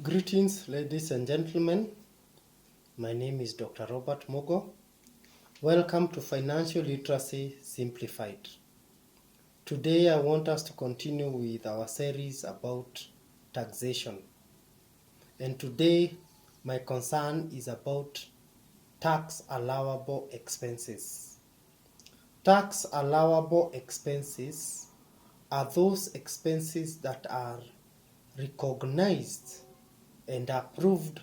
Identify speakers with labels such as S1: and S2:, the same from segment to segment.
S1: Greetings, ladies and gentlemen. My name is Dr. Robert Mugo. Welcome to Financial Literacy Simplified. Today, I want us to continue with our series about taxation. And today, my concern is about tax allowable expenses. Tax allowable expenses are those expenses that are recognized and approved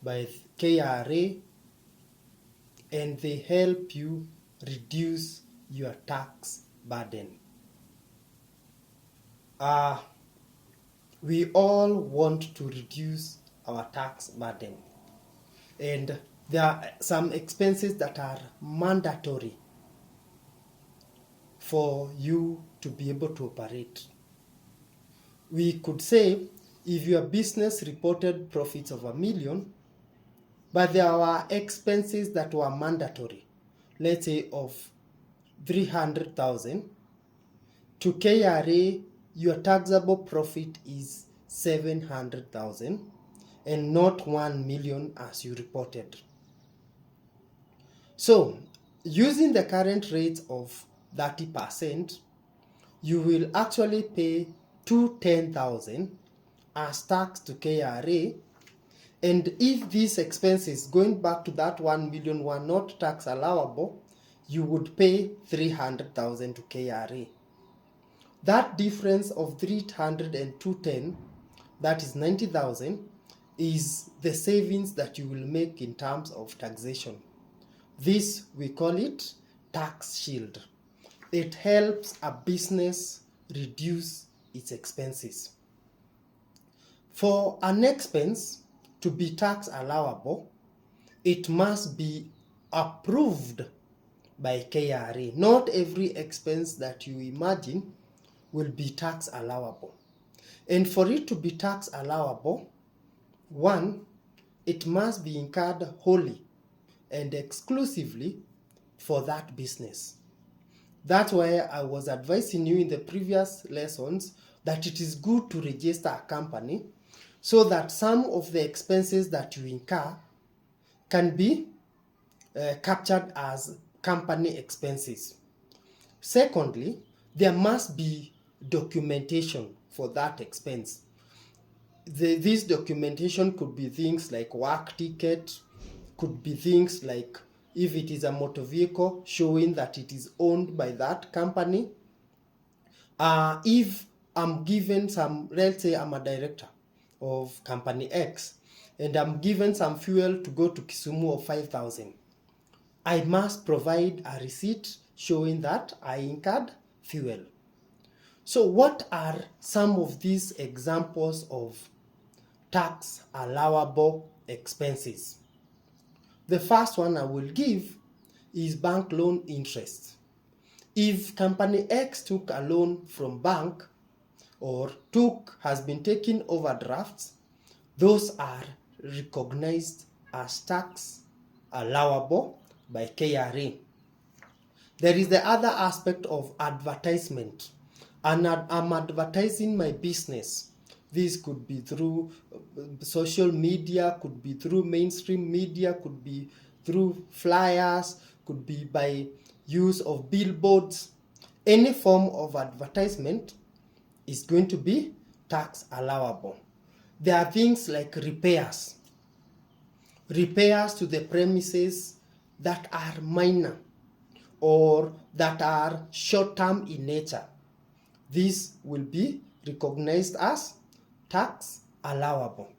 S1: by KRA, and they help you reduce your tax burden. We all want to reduce our tax burden, and there are some expenses that are mandatory for you to be able to operate. We could say if your business reported profits of $1 million, but there were expenses that were mandatory, let's say of 300,000, to KRA, your taxable profit is 700,000 and not 1 million as you reported. So, using the current rate of 30%, you will actually pay 210,000 as tax to KRA. And if these expenses, going back to that 1 million, were not tax allowable, you would pay 300,000 to KRA. That difference of 300 and 210, that is 90,000, is the savings that you will make in terms of taxation. This, we call it tax shield. It helps a business reduce its expenses. For an expense to be tax allowable, it must be approved by KRA. Not every expense that you imagine will be tax allowable. And for it to be tax allowable, one, it must be incurred wholly and exclusively for that business. That's why I was advising you in the previous lessons that it is good to register a company so that some of the expenses that you incur can be captured as company expenses. Secondly, there must be documentation for that expense. This documentation could be things like work ticket, could be things like if it is a motor vehicle showing that it is owned by that company. If I'm given some, let's say I'm a director of company X and I'm given some fuel to go to Kisumu of 5,000, I must provide a receipt showing that I incurred fuel. So what are some of these examples of tax allowable expenses? The first one I will give is bank loan interest. If company X took a loan from bank or has been taking overdrafts, those are recognized as tax allowable by KRA. There is the other aspect of advertisement. And I'm advertising my business. This could be through social media, could be through mainstream media, could be through flyers, could be by use of billboards. Any form of advertisement is going to be tax allowable. There are things like repairs to the premises that are minor or that are short-term in nature. This will be recognized as tax allowable.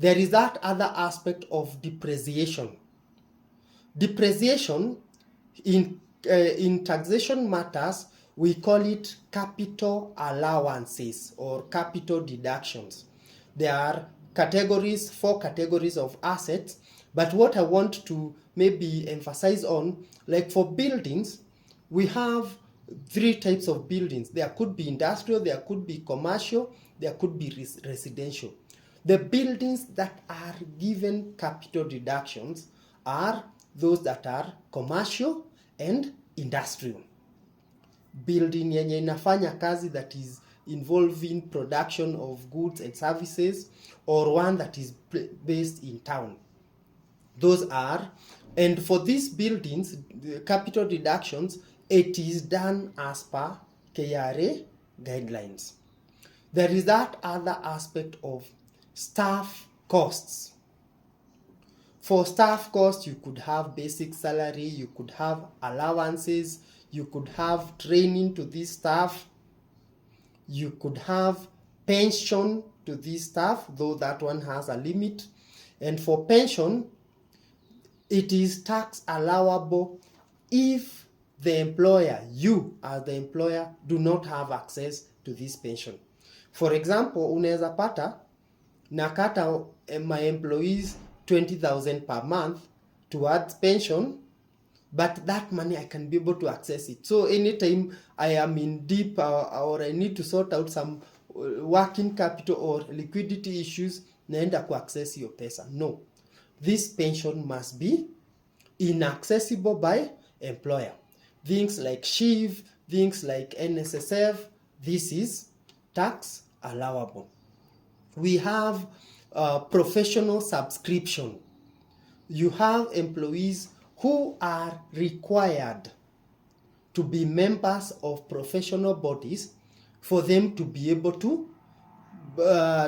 S1: There is that other aspect of depreciation. Depreciation in taxation matters, we call it capital allowances or capital deductions. There are four categories of assets, but what I want to maybe emphasize on, like for buildings, we have three types of buildings. There could be industrial, there could be commercial, there could be residential. The buildings that are given capital deductions are those that are commercial and industrial. Building yenye inafanya kazi that is involving production of goods and services, or one that is based in town. Those are, and for these buildings, the capital deductions, it is done as per KRA guidelines. There is that other aspect of staff costs. For staff costs, you could have basic salary, you could have allowances, you could have training to this staff, you could have pension to this staff, though that one has a limit. And for pension, it is tax allowable if the employer, you as the employer, do not have access to this pension. For example, unaweza pata nakata my employees 20,000 per month towards pension, but that money I can be able to access it. So anytime I am in deep or I need to sort out some working capital or liquidity issues, naenda ku access your pesa. No, this pension must be inaccessible by employer. Things like SHIV, things like NSSF, this is tax allowable. We have professional subscription. You have employees who are required to be members of professional bodies for them to be able to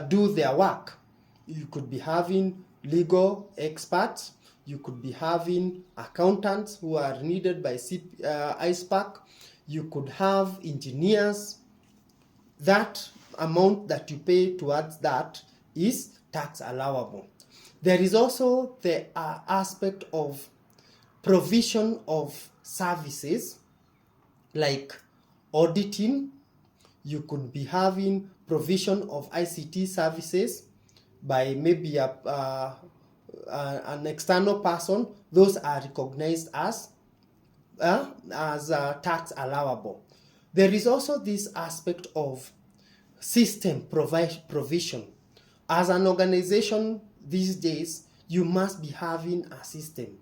S1: do their work. You could be having legal experts, you could be having accountants who are needed by ISPAC, you could have engineers. That amount that you pay towards that is tax allowable. There is also the aspect of provision of services like auditing. You could be having provision of ICT services by maybe an external person. Those are recognized as tax allowable. There is also this aspect of system provision. As an organization these days, you must be having a system.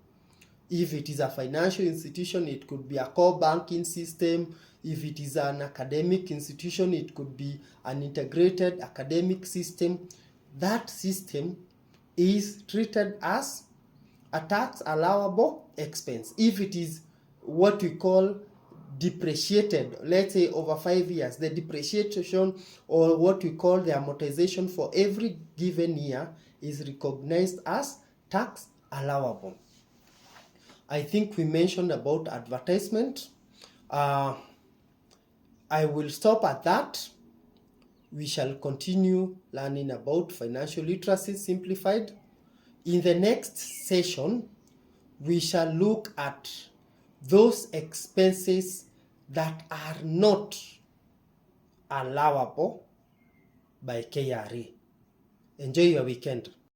S1: If it is a financial institution, it could be a core banking system. If it is an academic institution, it could be an integrated academic system. That system is treated as a tax allowable expense. If it is what we call depreciated, let's say over 5 years, the depreciation or what we call the amortization for every given year is recognized as tax allowable. I think we mentioned about advertisement. I will stop at that. We shall continue learning about financial literacy simplified. In the next session, we shall look at those expenses that are not allowable by KRA. Enjoy your weekend.